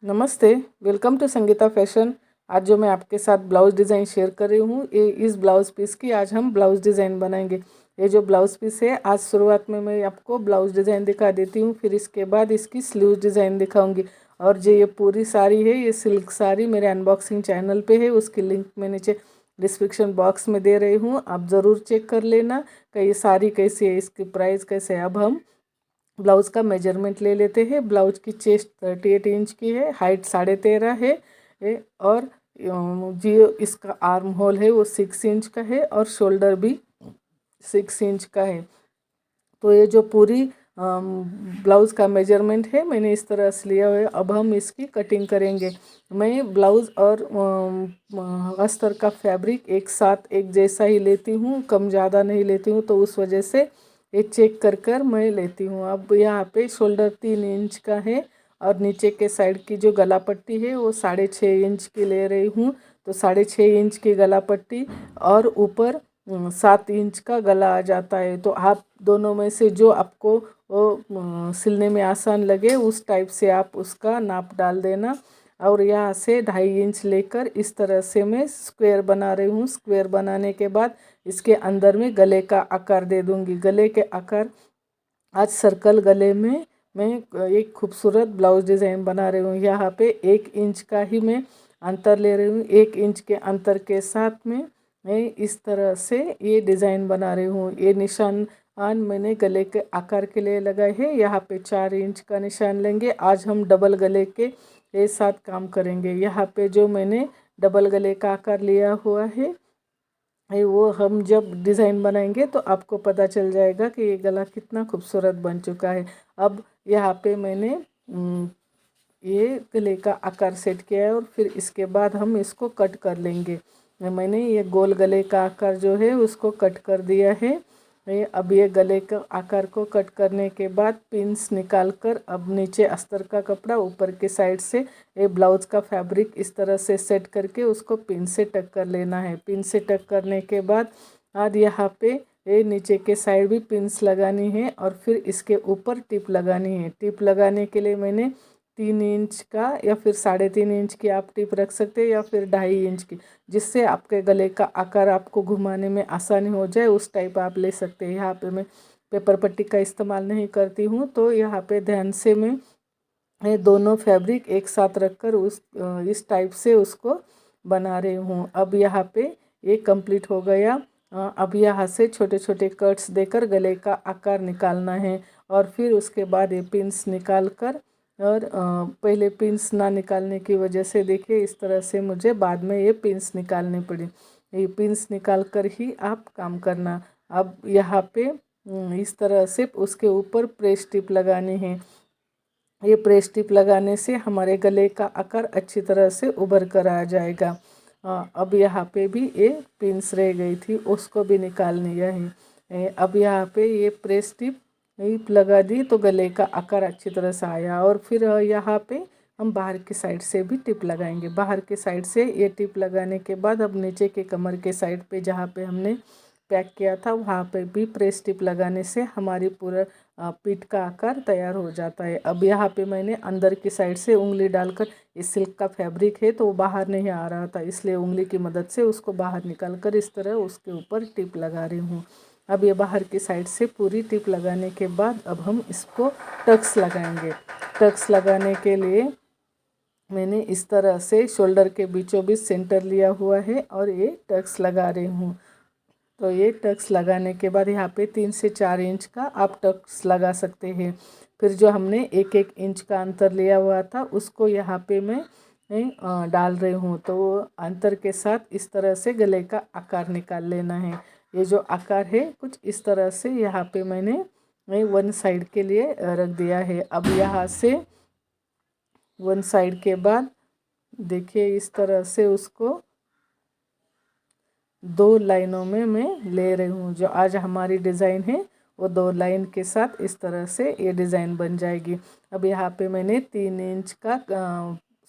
नमस्ते, welcome to Sangeeta fashion. आज जो मैं आपके साथ ब्लाउज़ डिज़ाइन शेयर कर रही हूँ, ये इस ब्लाउज़ पीस की आज हम ब्लाउज़ डिज़ाइन बनाएंगे। ये जो ब्लाउज़ पीस है, आज शुरुआत में मैं आपको ब्लाउज़ डिज़ाइन दिखा देती हूँ, फिर इसके बाद इसकी स्लीव्स डिज़ाइन दिखाऊंगी। और जो ये पूरी साड़ी है, ये सिल्क साड़ी मेरे अनबॉक्सिंग चैनल पे है, उसकी लिंक मैं नीचे डिस्क्रिप्शन बॉक्स में दे रही हूँ, आप ज़रूर चेक कर लेना कि ये साड़ी कैसी है, इसकी प्राइस कैसे है। अब हम ब्लाउज़ का मेजरमेंट ले लेते हैं। ब्लाउज की चेस्ट 38 इंच की है, हाइट 13.5 है और जो इसका आर्म होल है वो 6 इंच का है और शोल्डर भी 6 इंच का है। तो ये जो पूरी ब्लाउज़ का मेजरमेंट है मैंने इस तरह से लिया हुआ है। अब हम इसकी कटिंग करेंगे। मैं ब्लाउज़ और अस्तर का फैब्रिक एक साथ एक जैसा ही लेती हूँ, कम ज़्यादा नहीं लेती हूँ, तो उस वजह से ये चेक कर मैं लेती हूँ। अब यहाँ पे शोल्डर 3 इंच का है और नीचे के साइड की जो गला पट्टी है वो 6.5 इंच की ले रही हूँ। तो 6.5 इंच की गला पट्टी और ऊपर 7 इंच का गला आ जाता है। तो आप दोनों में से जो आपको वो सिलने में आसान लगे उस टाइप से आप उसका नाप डाल देना। और यहाँ से 2.5 इंच लेकर इस तरह से मैं स्क्वायर बना रही हूँ। स्क्वायर बनाने के बाद इसके अंदर में गले का आकार दे दूँगी। गले के आकार आज सर्कल गले में मैं एक खूबसूरत ब्लाउज डिज़ाइन बना रही हूँ। यहाँ पे 1 इंच का ही मैं अंतर ले रही हूँ। 1 इंच के अंतर के साथ में मैं इस तरह से ये डिज़ाइन बना रही हूँ। ये निशान मैंने गले के आकार के लिए लगाए हैं। यहाँ पे 4 इंच का निशान लेंगे। आज हम डबल गले के साथ काम करेंगे। यहाँ पे जो मैंने डबल गले का आकार लिया हुआ है वो हम जब डिज़ाइन बनाएंगे तो आपको पता चल जाएगा कि ये गला कितना खूबसूरत बन चुका है। अब यहाँ पे मैंने ये गले का आकार सेट किया है और फिर इसके बाद हम इसको कट कर लेंगे। मैंने ये गोल गले का आकार जो है उसको कट कर दिया है। अब ये गले का आकार को कट करने के बाद पिंस निकाल कर अब नीचे अस्तर का कपड़ा ऊपर के साइड से ये ब्लाउज़ का फैब्रिक इस तरह से सेट करके उसको पिन से टक कर लेना है। पिन से टक करने के बाद यहाँ पे ये नीचे के साइड भी पिंस लगानी है और फिर इसके ऊपर टिप लगानी है। टिप लगाने के लिए मैंने 3 इंच का या फिर 3.5 इंच की आप टिप रख सकते हैं या फिर 2.5 इंच की, जिससे आपके गले का आकार आपको घुमाने में आसानी हो जाए उस टाइप आप ले सकते हैं। यहाँ पे मैं पेपर पट्टी का इस्तेमाल नहीं करती हूँ, तो यहाँ पे ध्यान से मैं दोनों फैब्रिक एक साथ रखकर इस टाइप से उसको बना रही हूँ। अब यहाँ पे ये कंप्लीट हो गया। अब यहाँ से छोटे छोटे कट्स देकर गले का आकार निकालना है और फिर उसके बाद ये पिंस निकाल कर और पहले पिंस ना निकालने की वजह से देखिए इस तरह से मुझे बाद में ये पिंस निकालने पड़ी। ये पिंस निकाल कर ही आप काम करना। अब यहाँ पे इस तरह से उसके ऊपर प्रेस टिप लगानी है। ये प्रेस टिप लगाने से हमारे गले का आकार अच्छी तरह से उभर कर आ जाएगा। अब यहाँ पे भी ये पिंस रह गई थी, उसको भी निकाल लिया है। अब यहाँ पे ये प्रेस टिप लगा दी तो गले का आकार अच्छी तरह से आया। और फिर यहाँ पे हम बाहर की साइड से भी टिप लगाएंगे। बाहर के साइड से ये टिप लगाने के बाद अब नीचे के कमर के साइड पे जहाँ पे हमने पैक किया था वहाँ पे भी प्रेस टिप लगाने से हमारी पूरा पीठ का आकार तैयार हो जाता है। अब यहाँ पे मैंने अंदर की साइड से उंगली डालकर, इस सिल्क का फैब्रिक है तो वो बाहर नहीं आ रहा था, इसलिए उंगली की मदद से उसको बाहर निकाल कर इस तरह उसके ऊपर टिप लगा रही हूँ। अब ये बाहर की साइड से पूरी टिप लगाने के बाद अब हम इसको टक्स लगाएंगे। टक्स लगाने के लिए मैंने इस तरह से शोल्डर के बीचों बीच सेंटर लिया हुआ है और ये टक्स लगा रही हूँ। तो ये टक्स लगाने के बाद यहाँ पे 3 से 4 इंच का आप टक्स लगा सकते हैं। फिर जो हमने 1-1 इंच का अंतर लिया हुआ था उसको यहाँ पे मैं डाल रही हूँ। तो वो अंतर के साथ इस तरह से गले का आकार निकाल लेना है। ये जो आकार है कुछ इस तरह से यहाँ पे मैंने वन साइड के लिए रख दिया है। अब यहाँ से वन साइड के बाद देखिए इस तरह से उसको 2 लाइनों में मैं ले रही हूँ। जो आज हमारी डिज़ाइन है वो 2 लाइन के साथ इस तरह से ये डिज़ाइन बन जाएगी। अब यहाँ पे मैंने 3 इंच का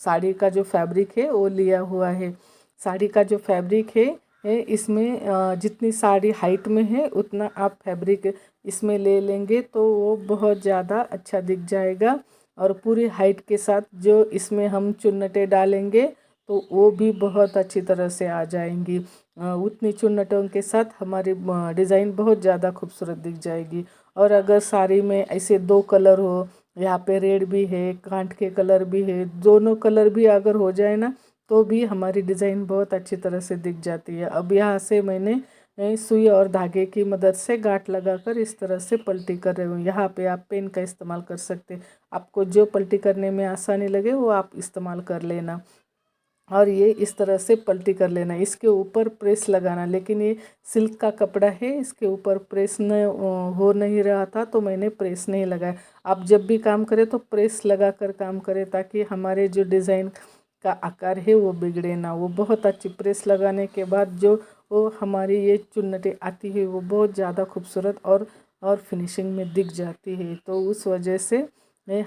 साड़ी का जो फैब्रिक है वो लिया हुआ है। साड़ी का जो फैब्रिक है इसमें जितनी साड़ी हाइट में है उतना आप फैब्रिक इसमें ले लेंगे तो वो बहुत ज़्यादा अच्छा दिख जाएगा। और पूरी हाइट के साथ जो इसमें हम चुन्नटें डालेंगे तो वो भी बहुत अच्छी तरह से आ जाएंगी। उतनी चुन्नटों के साथ हमारी डिज़ाइन बहुत ज़्यादा खूबसूरत दिख जाएगी। और अगर साड़ी में ऐसे 2 कलर हो, यहाँ पे रेड भी है, कांट के कलर भी है, दोनों कलर भी अगर हो जाए ना तो भी हमारी डिज़ाइन बहुत अच्छी तरह से दिख जाती है। अब यहाँ से मैंने सुई और धागे की मदद से गांठ लगाकर इस तरह से पलटी कर रही हूँ। यहाँ पे आप पेन का इस्तेमाल कर सकते, आपको जो पलटी करने में आसानी लगे वो आप इस्तेमाल कर लेना। और ये इस तरह से पलटी कर लेना, इसके ऊपर प्रेस लगाना। लेकिन ये सिल्क का कपड़ा है, इसके ऊपर प्रेस न हो नहीं रहा था तो मैंने प्रेस नहीं लगाया। आप जब भी काम करें तो प्रेस लगा कर काम करें ताकि हमारे जो डिज़ाइन का आकार है वो बिगड़े ना। वो बहुत अच्छी प्रेस लगाने के बाद जो वो हमारी ये चुन्नटें आती है वो बहुत ज़्यादा खूबसूरत और फिनिशिंग में दिख जाती है। तो उस वजह से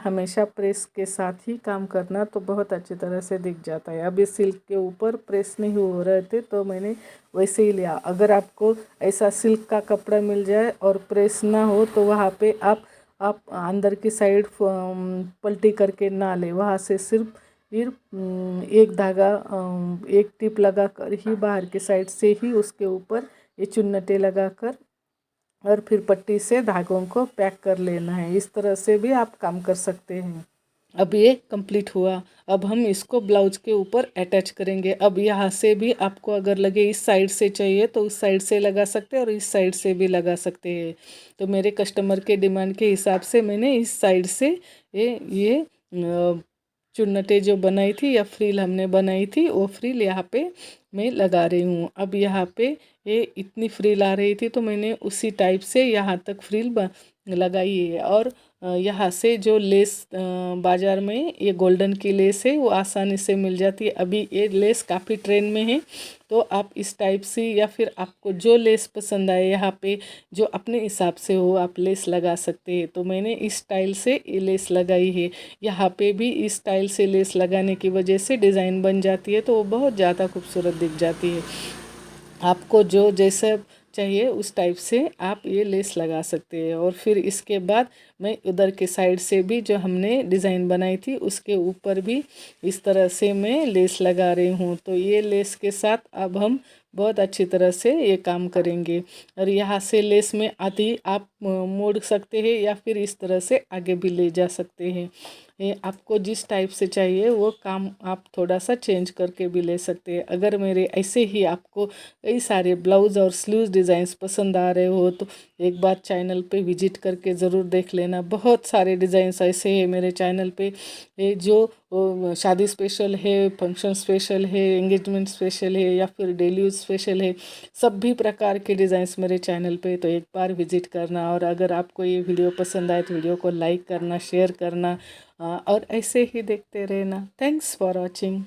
हमेशा प्रेस के साथ ही काम करना तो बहुत अच्छी तरह से दिख जाता है। अब इस सिल्क के ऊपर प्रेस नहीं हो रहे थे तो मैंने वैसे ही लिया। अगर आपको ऐसा सिल्क का कपड़ा मिल जाए और प्रेस ना हो तो वहाँ पे आप अंदर की साइड पलटी करके ना ले, वहाँ से सिर्फ फिर एक धागा एक टिप लगा कर ही बाहर की साइड से ही उसके ऊपर ये चुन्नटें लगा कर और फिर पट्टी से धागों को पैक कर लेना है। इस तरह से भी आप काम कर सकते हैं। अब ये कंप्लीट हुआ। अब हम इसको ब्लाउज के ऊपर अटैच करेंगे। अब यहाँ से भी आपको अगर लगे इस साइड से चाहिए तो उस साइड से लगा सकते हैं और इस साइड से भी लगा सकते हैं। तो मेरे कस्टमर के डिमांड के हिसाब से मैंने इस साइड से ये चुन्नटें जो बनाई थी या फ्रिल हमने बनाई थी वो फ्रिल यहाँ पे मैं लगा रही हूँ। अब यहाँ पे ये इतनी फ्रिल आ रही थी तो मैंने उसी टाइप से यहाँ तक फ्रिल लगाई है। और यहाँ से जो लेस बाज़ार में ये गोल्डन की लेस है वो आसानी से मिल जाती है। अभी ये लेस काफ़ी ट्रेंड में है तो आप इस टाइप से या फिर आपको जो लेस पसंद आए यहाँ पे जो अपने हिसाब से हो आप लेस लगा सकते हैं। तो मैंने इस स्टाइल से ये लेस लगाई है। यहाँ पे भी इस स्टाइल से लेस लगाने की वजह से डिज़ाइन बन जाती है तो वो बहुत ज़्यादा खूबसूरत दिख जाती है। आपको जो जैसा चाहिए उस टाइप से आप ये लेस लगा सकते हैं। और फिर इसके बाद मैं उधर के साइड से भी जो हमने डिज़ाइन बनाई थी उसके ऊपर भी इस तरह से मैं लेस लगा रही हूँ। तो ये लेस के साथ अब हम बहुत अच्छी तरह से ये काम करेंगे। और यहाँ से लेस में आधी आप मोड़ सकते हैं या फिर इस तरह से आगे भी ले जा सकते हैं। ये आपको जिस टाइप से चाहिए वो काम आप थोड़ा सा चेंज करके भी ले सकते हैं। अगर मेरे ऐसे ही आपको कई सारे ब्लाउज़ और स्लीव्स डिज़ाइंस पसंद आ रहे हो तो एक बार चैनल पे विजिट करके ज़रूर देख लेना। बहुत सारे डिज़ाइंस ऐसे हैं मेरे चैनल पे जो शादी स्पेशल है, फंक्शन स्पेशल है, एंगेजमेंट स्पेशल है या फिर डेली यूज स्पेशल है। सभी प्रकार के डिज़ाइंस मेरे चैनल पे तो एक बार विजिट करना। और अगर आपको ये वीडियो पसंद आए तो वीडियो को लाइक करना, शेयर करना और ऐसे ही देखते रहना। Thanks for watching.